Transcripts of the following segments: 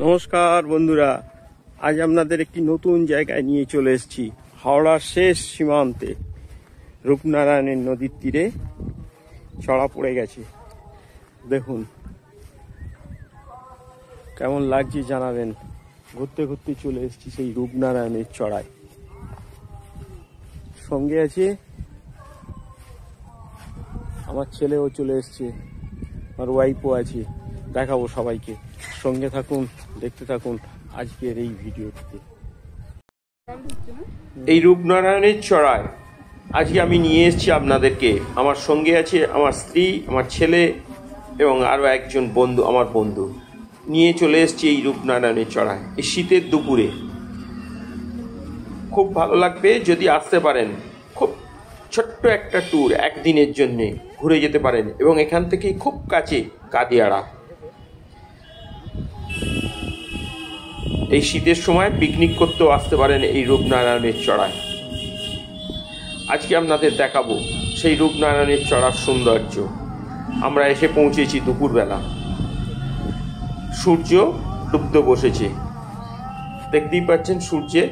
নমস্কার বন্ধুরা, আজ আপনাদের একটি নতুন জায়গায় নিয়ে চলে এসেছি। হাওড়ার শেষ সীমান্তে রূপনারায়ণের নদীর তীরে চড়া পড়ে গেছে। দেখুন কেমন লাগছে জানাবেন। ঘুরতে ঘুরতে চলে এসেছি সেই রূপনারায়ণের চড়ায়। সঙ্গে আছে আমার ছেলেও চলে এসছে, আমার ওয়াইফও আছে। দেখাবো সবাইকে, সঙ্গে থাকুন, দেখতে থাকুন আজকের এই ভিডিওটিতে। এই রূপনারায়ণের চড়ায় আজকে আমি নিয়ে এসেছি আপনাদেরকে। আমার সঙ্গে আছে আমার স্ত্রী, আমার ছেলে এবং আরও একজন বন্ধু, আমার বন্ধু নিয়ে চলে এসেছি এই রূপনারায়ণের চড়ায় এই শীতের দুপুরে। খুব ভালো লাগবে যদি আসতে পারেন। খুব ছোট্ট একটা ট্যুর, একদিনের জন্যে ঘুরে যেতে পারেন এবং এখান থেকেই খুব কাছে গাদিয়াড়া। এই শীতের সময় পিকনিক করতেও আসতে পারেন এই রূপনারায়ণের চড়ায়। আজকে আপনাদের দেখাবো সেই রূপনারায়ণের চড়ার সৌন্দর্য। আমরা এসে পৌঁছেছি দুপুরবেলা, সূর্য ডুবতে বসেছে, দেখতেই পাচ্ছেন সূর্যে।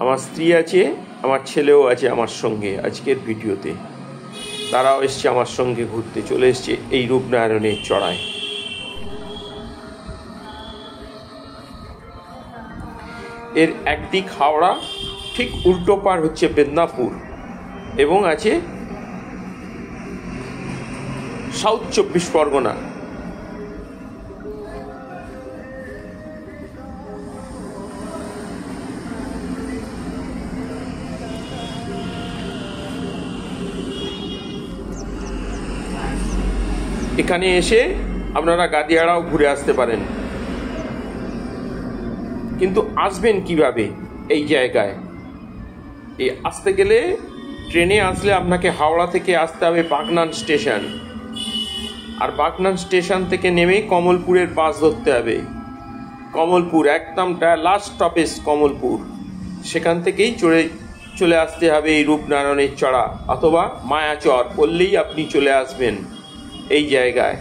আমার স্ত্রী আছে, আমার ছেলেও আছে আমার সঙ্গে আজকের ভিডিওতে। তারাও এসছে আমার সঙ্গে ঘুরতে, চলে এসছে এই রূপনারায়ণের চড়ায়। এর একদিক হাওড়া, ঠিক উল্টো পার হচ্ছে মেদিনীপুর এবং আছে সাউথ 24 পরগনা। এখানে এসে আপনারা গাদিয়াড়াও ঘুরে আসতে পারেন, কিন্তু আসবেন কিভাবে এই জায়গায়? এই আসতে গেলে ট্রেনে আসলে আপনাকে হাওড়া থেকে আসতে হবে বাগনান স্টেশন, আর বাগনান স্টেশন থেকে নেমে কমলপুরের বাস ধরতে হবে। কমলপুর একদম লাস্ট স্টপেজ কমলপুর, সেখান থেকেই চলে আসতে হবে এই রূপনারায়ণের চড়া, অথবা মায়াচর বললেই আপনি চলে আসবেন এই জায়গায়।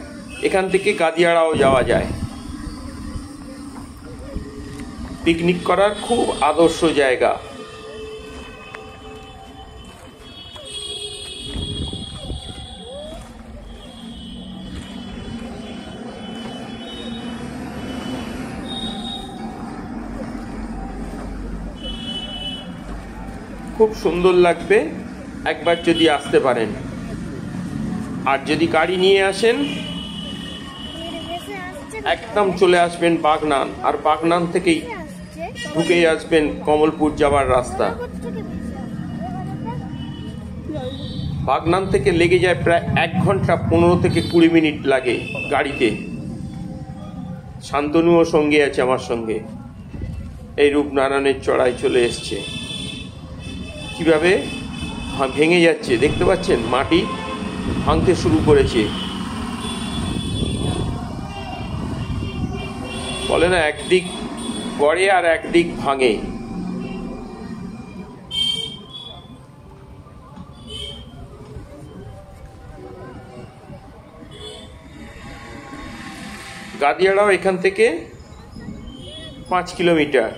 এখান থেকে গাদিয়াড়াও যাওয়া যায়। পিকনিক করার খুব আদর্শ জায়গা। খুব সুন্দর লাগবে একবার যদি আসতে পারেন। আর যদি গাড়ি নিয়ে আসেন একদম চলে আসবেন বাগনান, আর বাগনান থেকেই ঢুকে আসবেন কমলপুর যাওয়ার রাস্তা। বাগনান থেকে লেগে যায় প্রায় 1 ঘন্টা 15 থেকে 20 মিনিট লাগে গাড়িতে। শান্তনুও সঙ্গে আছে আমার সঙ্গে। এই রূপনারায়ণের চড়ায় চলে এসছে। কিভাবে ভেঙে যাচ্ছে দেখতে পাচ্ছেন, মাটি ভাঙতে শুরু করেছে। বলে না একদিক গড়ে আর একদিক ভাঙে। গাদিয়াড়াও এখান থেকে 5 কিলোমিটার।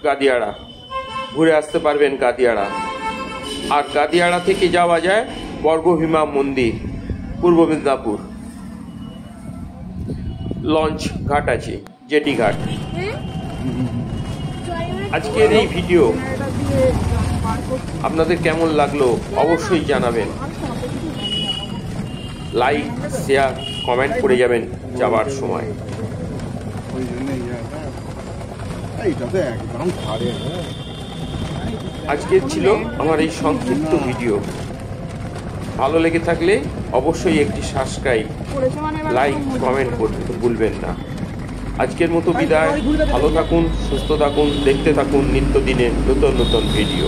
গাদিয়াড়া ঘুরে আসতে পারবেন গাদিয়াড়া। আর গাদিয়াড়া থেকে যাওয়া যায় বর্গভীমা মন্দির, পূর্ব মেদিনীপুর। লঞ্চ ঘাট আছে, জেটি ঘাট। আজকের এই ভিডিও আপনাদের কেমন লাগলো অবশ্যই জানাবেন। লাইক, শেয়ার, কমেন্ট করে যাবেন যাবার সময়। আজকের ছিল আমার এই সংক্ষিপ্ত ভিডিও। ভালো লেগে থাকলে অবশ্যই একটি সাবস্ক্রাইব, লাইক, কমেন্ট করতে ভুলবেন না। আজকের মতো বিদায়। ভালো থাকুন, সুস্থ থাকুন, দেখতে থাকুন নিত্যদিনের নতুন নতুন ভিডিও।